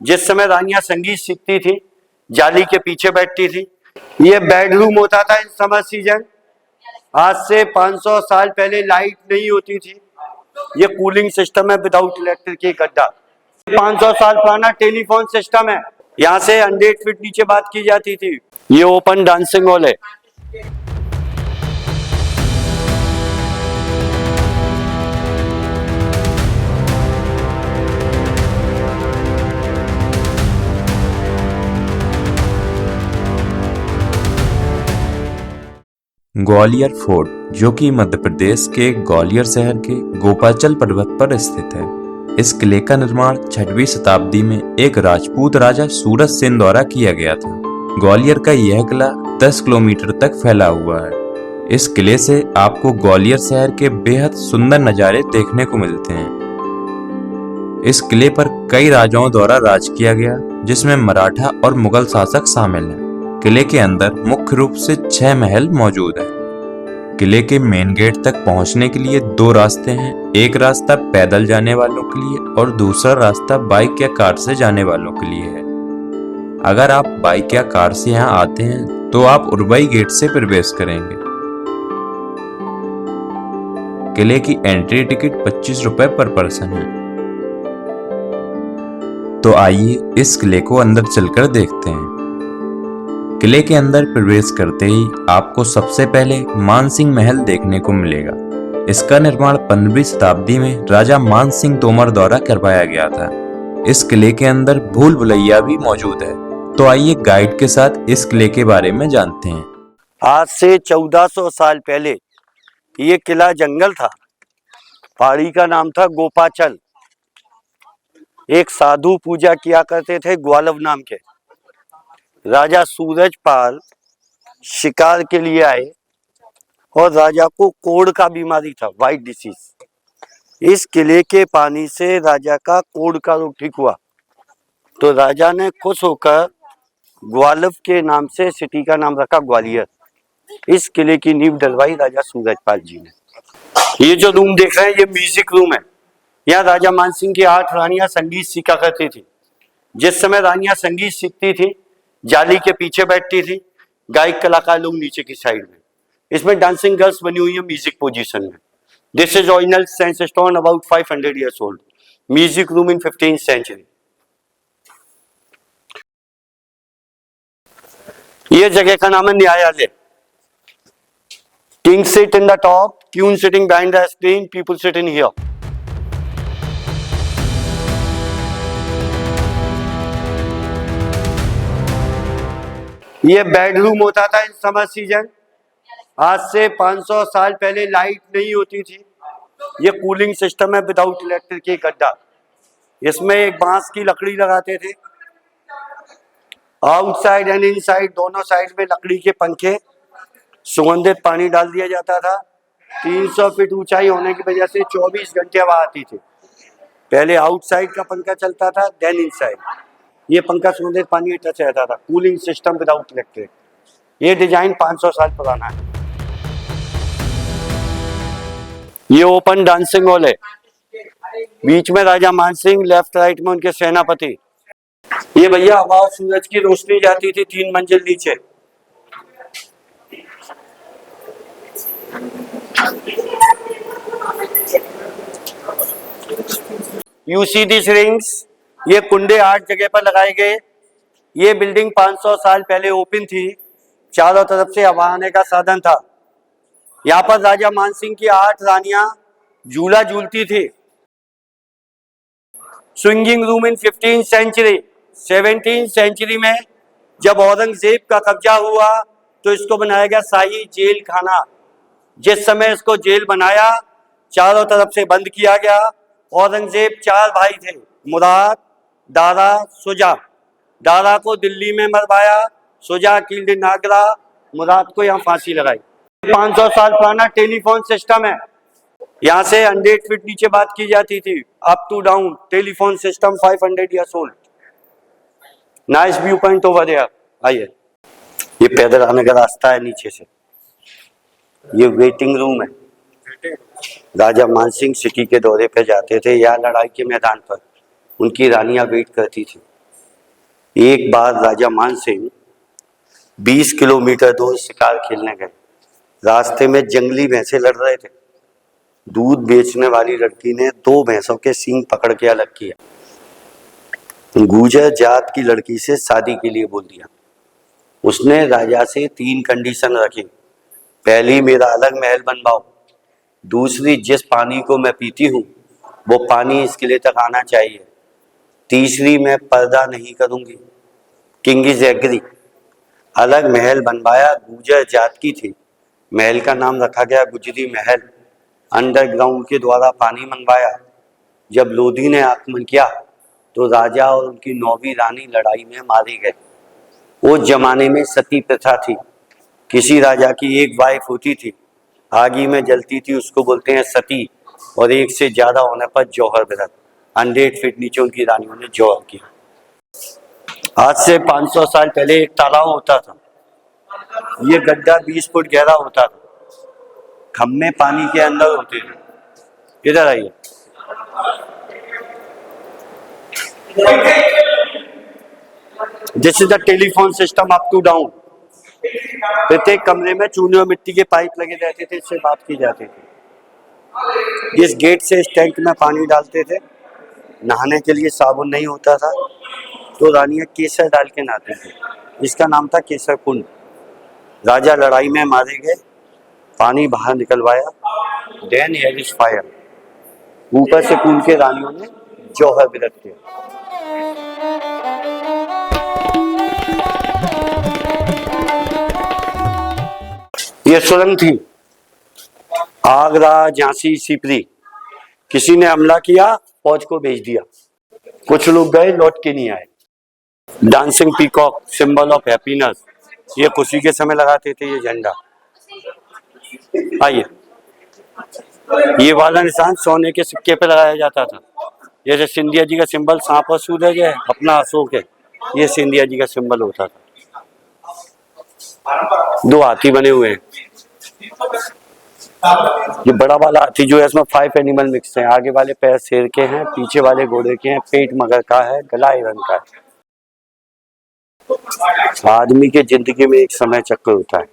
जिस समय रानियां संगीत सीखती थी, जाली के पीछे बैठती थी। ये बेडरूम होता था इन समर सीजन। आज से 500 साल पहले लाइट नहीं होती थी। ये कूलिंग सिस्टम है विदाउट इलेक्ट्रिक के गड्ढा। 500 साल पुराना टेलीफोन सिस्टम है। यहाँ से 100 फीट नीचे बात की जाती थी। ये ओपन डांसिंग हॉल है। ग्वालियर फोर्ट, जो कि मध्य प्रदेश के ग्वालियर शहर के गोपाचल पर्वत पर स्थित है। इस किले का निर्माण 6वीं शताब्दी में एक राजपूत राजा सूरज सेन द्वारा किया गया था। ग्वालियर का यह किला 10 किलोमीटर तक फैला हुआ है। इस किले से आपको ग्वालियर शहर के बेहद सुंदर नज़ारे देखने को मिलते हैं। इस किले पर कई राजाओं द्वारा राज किया गया, जिसमें मराठा और मुगल शासक शामिल हैं। किले के अंदर मुख्य रूप से 6 महल मौजूद हैं। किले के मेन गेट तक पहुंचने के लिए 2 रास्ते हैं। एक रास्ता पैदल जाने वालों के लिए और दूसरा रास्ता बाइक या कार से जाने वालों के लिए है। अगर आप बाइक या कार से यहाँ आते हैं तो आप उरबई गेट से प्रवेश करेंगे। किले की एंट्री टिकट 25 रुपए पर पर्सन है। तो आइए इस किले को अंदर चलकर देखते हैं। किले के अंदर प्रवेश करते ही आपको सबसे पहले मानसिंह महल देखने को मिलेगा। इसका निर्माण 15वीं शताब्दी में राजा मानसिंह तोमर द्वारा करवाया गया था। इस किले के अंदर भूल भुलैया भी मौजूद है। तो आइए गाइड के साथ इस किले के बारे में जानते हैं। आज से 1400 साल पहले ये किला जंगल था। पहाड़ी का नाम था गोपाचल। एक साधु पूजा किया करते थे ग्वालव नाम के। राजा सूरजपाल शिकार के लिए आए और राजा को कोढ़ का बीमारी था, वाइट डिसीज। इस किले के पानी से राजा का कोढ़ का रोग ठीक हुआ। तो राजा ने खुश होकर ग्वालव के नाम से सिटी का नाम रखा ग्वालियर। इस किले की नींव डलवाई राजा सूरजपाल जी ने। ये जो रूम देख रहे हैं ये म्यूजिक रूम है। यहाँ राजा मानसिंह की 8 रानियां संगीत सीखा करती थी। जिस समय रानियां संगीत सीखती थी, जाली के पीछे बैठती थी, गायक कलाकार लोग नीचे की साइड में। इसमें डांसिंग गर्ल्स बनी हुई है म्यूजिक पोजीशन में। This is original sandstone about 500 years old। Music room in 15th century। ये जगह का नाम है न्यायालय। King sit in the top, queen sitting behind the screen, people sit in here. ये बेडरूम होता था इन समर सीजन। आज से 500 साल पहले लाइट नहीं होती थी। ये कूलिंग सिस्टम है विदाउट इलेक्ट्रिक के गड्ढा। इसमें एक बांस की लकड़ी लगाते थे। आउटसाइड एंड इनसाइड दोनों साइड में लकड़ी के पंखे, सुगंधित पानी डाल दिया जाता था। 300 फीट ऊंचाई होने की वजह से 24 घंटे हवा आती थी। पहले आउटसाइड का पंखा चलता था, देन इनसाइड। ये पंखा सुगंधित पानी टच रहता था। Cooling system without electric. ये डिजाइन 500 साल पुराना है। ये ओपन डांसिंग हॉल है। बीच में राजा मानसिंह, लेफ्ट राइट में उनके सेनापति। ये भैया हवा और सूरज की रोशनी जाती थी 3 मंजिल नीचे। You see these rings? ये कुंडे 8 जगह पर लगाए गए। ये बिल्डिंग 500 साल पहले ओपन थी। चारों तरफ से हवा आने का साधन था। यहाँ पर राजा मानसिंह की 8 रानियां झूला झूलती थी। Swinging room in 15th century। 17th century में जब औरंगजेब का कब्जा हुआ तो इसको बनाया गया शाही जेल खाना। जिस समय इसको जेल बनाया, चारों तरफ से बंद किया गया। औरंगजेब 4 भाई थे, मुराद, दारा, सुजा। दारा को दिल्ली में मरवाया, सुजा किल्ड इन आगरा, मुराद को यहाँ फांसी लगाई। 500 साल पुराना टेलीफोन सिस्टम है। यहाँ से 100 फीट नीचे बात की जाती थी। Up to down telephone system 500 years old। Nice view point over there. आइए, ये पैदल आने का रास्ता है नीचे से। ये वेटिंग रूम है। राजा मानसिंह सिटी के दौरे पे जाते थे या लड़ाई के मैदान पर, उनकी रानियां वेट करती थी। एक बार राजा मान सिंह 20 किलोमीटर दूर शिकार खेलने गए। रास्ते में जंगली भैंसे लड़ रहे थे। दूध बेचने वाली लड़की ने 2 भैंसों के सींग पकड़ के अलग किया। गुर्जर जात की लड़की से शादी के लिए बोल दिया। उसने राजा से 3 कंडीशन रखी। पहली, मेरा अलग महल बनवाओ। दूसरी, जिस पानी को मैं पीती हूँ वो पानी इस किले तक आना चाहिए। तीसरी, मैं पर्दा नहीं करूंगी। King is agree. अलग महल बनवाया। गुर्जर जात की थी। महल का नाम रखा गया गुजरी महल। अंडरग्राउंड के द्वारा पानी मंगवाया। जब लोधी ने आक्रमण किया तो राजा और उनकी 9वीं रानी लड़ाई में मारे गए। उस जमाने में सती प्रथा थी। किसी राजा की एक वाइफ होती थी, आगी में जलती थी, उसको बोलते हैं सती। और एक से ज्यादा होने पर जौहर व्रत। 100 फीट नीचे उनकी रानियों ने जौहर किया। आज से 500 साल पहले एक तालाब होता था। ये गड्ढा 20 फुट गहरा होता था। खम्मे पानी के अंदर होते थे। इधर आइए। This is the telephone system up to down. प्रत्येक कमरे में चूने और मिट्टी के पाइप लगे रहते थे, इससे बात की जाती थी। इस गेट से इस टैंक में पानी डालते थे। नहाने के लिए साबुन नहीं होता था तो रानियां केसर डाल के नहाते थे। इसका नाम था केसर कुंड। राजा लड़ाई में मारे गए, पानी बाहर निकलवाया। Then here is fire. ऊपर से कूद के रानियों ने जौहर व्रत किया। ये सुरंग थी। आगरा, झांसी, सिपरी। किसी ने हमला किया, फौज को भेज दिया। कुछ लोग गए, लौट के नहीं आए। Dancing peacock, symbol of happiness. ये खुशी के समय लगाते थे ये झंडा। आइए, ये वाला निशान सोने के सिक्के पे लगाया जाता था। जैसे सिंधिया जी का सिंबल सांप और सूरज है, अपना अशोक है, ये सिंधिया जी का सिंबल होता था। 2 हाथी बने हुए हैं। ये बड़ा वाला हाथी जो है, इसमें 5 एनिमल मिक्स हैं। आगे वाले पैर शेर के हैं, पीछे वाले घोड़े के हैं, पेट मगर का है, गला हिरण का है। आदमी के जिंदगी में एक समय चक्र होता है।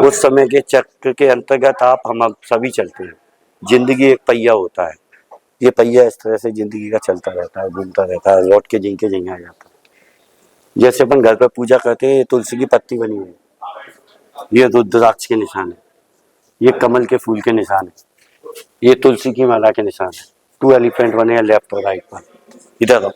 उस समय के चक्र के अंतर्गत हम सभी चलते हैं। जिंदगी एक पहिया होता है। ये पहिया इस तरह से जिंदगी का चलता रहता है, घूमता रहता है, लौट के जिंके जिंगे आ जाता है। जैसे अपन घर पर पूजा करते हैं, तुलसी की पत्ती बनी हुई है, ये रुद्राक्ष के निशान है। ये कमल के फूल के निशान है। ये तुलसी की माला के निशान है। 2 एलिफेंट बने हैं लेफ्ट और राइट पर। इधर आओ।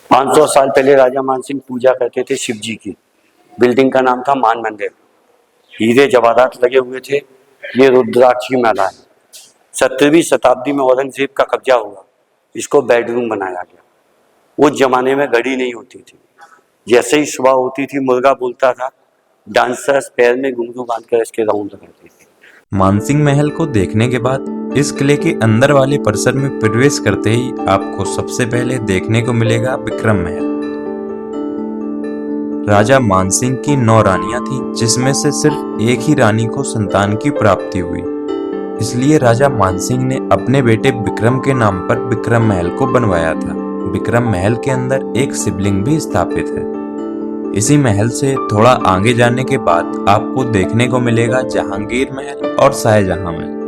500 साल पहले राजा मानसिंह पूजा करते थे शिव जी की। बिल्डिंग का नाम था मान मंदिर। हीरे जवाहरात लगे हुए थे। ये रुद्राक्ष की माला है। 17वीं शताब्दी में औरंगजेब का कब्जा हुआ, इसको बेडरूम बनाया गया। उस जमाने में घड़ी नहीं होती थी। जैसे ही सुबह होती थी, मुर्गा बोलता था, डांसर्स पैर में घुंघरू बांधकर इसके राउंड लगाते थे। मानसिंह महल को देखने के बाद इस किले के अंदर वाले परिसर में प्रवेश करते ही आपको सबसे पहले देखने को मिलेगा विक्रम महल। राजा मानसिंह की 9 रानियां थीं, जिसमें से सिर्फ एक ही रानी को संतान की प्राप्ति हुई। इसलिए राजा मानसिंह ने अपने बेटे विक्रम के नाम पर विक्रम महल को बनवाया था। विक्रम महल के अंदर एक शिवलिंग भी स्थापित है। इसी महल से थोड़ा आगे जाने के बाद आपको देखने को मिलेगा जहांगीर महल और शाहजहां महल।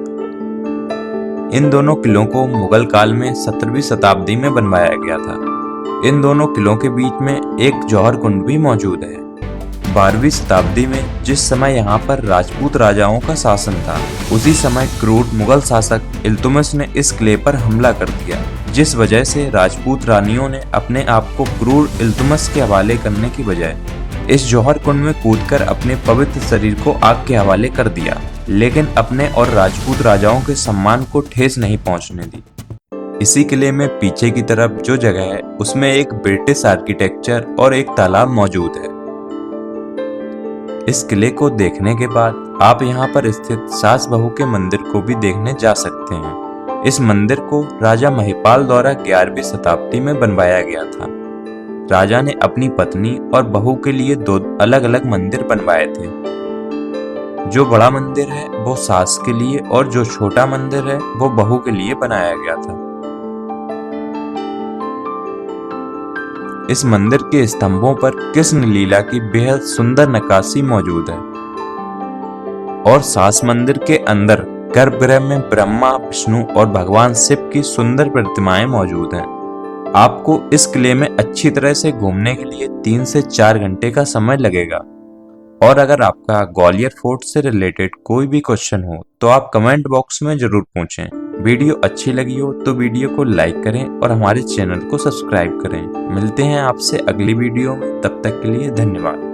इन दोनों किलों को मुगल काल में 17वीं शताब्दी में बनवाया गया था। इन दोनों किलों के बीच में एक जौहर कुंड भी मौजूद है। 12वीं शताब्दी में जिस समय यहाँ पर राजपूत राजाओं का शासन था, उसी समय क्रूर मुगल शासक इल्तुतमिश ने इस किले पर हमला कर दिया, जिस वजह से राजपूत रानियों ने अपने आप को क्रूर इल्तुतमिश के हवाले करने की बजाय इस जौहर कुंड में कूदकर अपने पवित्र शरीर को आग के हवाले कर दिया, लेकिन अपने और राजपूत राजाओं के सम्मान को ठेस नहीं पहुंचने दी। इसी किले में पीछे की तरफ जो जगह है, उसमें एक ब्रिटिश आर्किटेक्चर और एक तालाब मौजूद है। इस किले को देखने के बाद आप यहाँ पर स्थित सास बहू के मंदिर को भी देखने जा सकते हैं। इस मंदिर को राजा महिपाल द्वारा 11वीं शताब्दी में बनवाया गया था। राजा ने अपनी पत्नी और बहू के लिए 2 अलग अलग मंदिर बनवाए थे। जो बड़ा मंदिर है वो सास के लिए और जो छोटा मंदिर है वो बहू के लिए बनाया गया था। इस मंदिर के स्तंभों पर कृष्ण लीला की बेहद सुंदर नक्काशी मौजूद है और सास मंदिर के अंदर गर्भगृह में ब्रह्मा, विष्णु और भगवान शिव की सुंदर प्रतिमाएं मौजूद हैं। आपको इस किले में अच्छी तरह से घूमने के लिए 3 से 4 घंटे का समय लगेगा। और अगर आपका ग्वालियर फोर्ट से रिलेटेड कोई भी क्वेश्चन हो तो आप कमेंट बॉक्स में जरूर पूछें। वीडियो अच्छी लगी हो तो वीडियो को लाइक करें और हमारे चैनल को सब्सक्राइब करें। मिलते हैं आपसे अगली वीडियो में, तब तक के लिए धन्यवाद।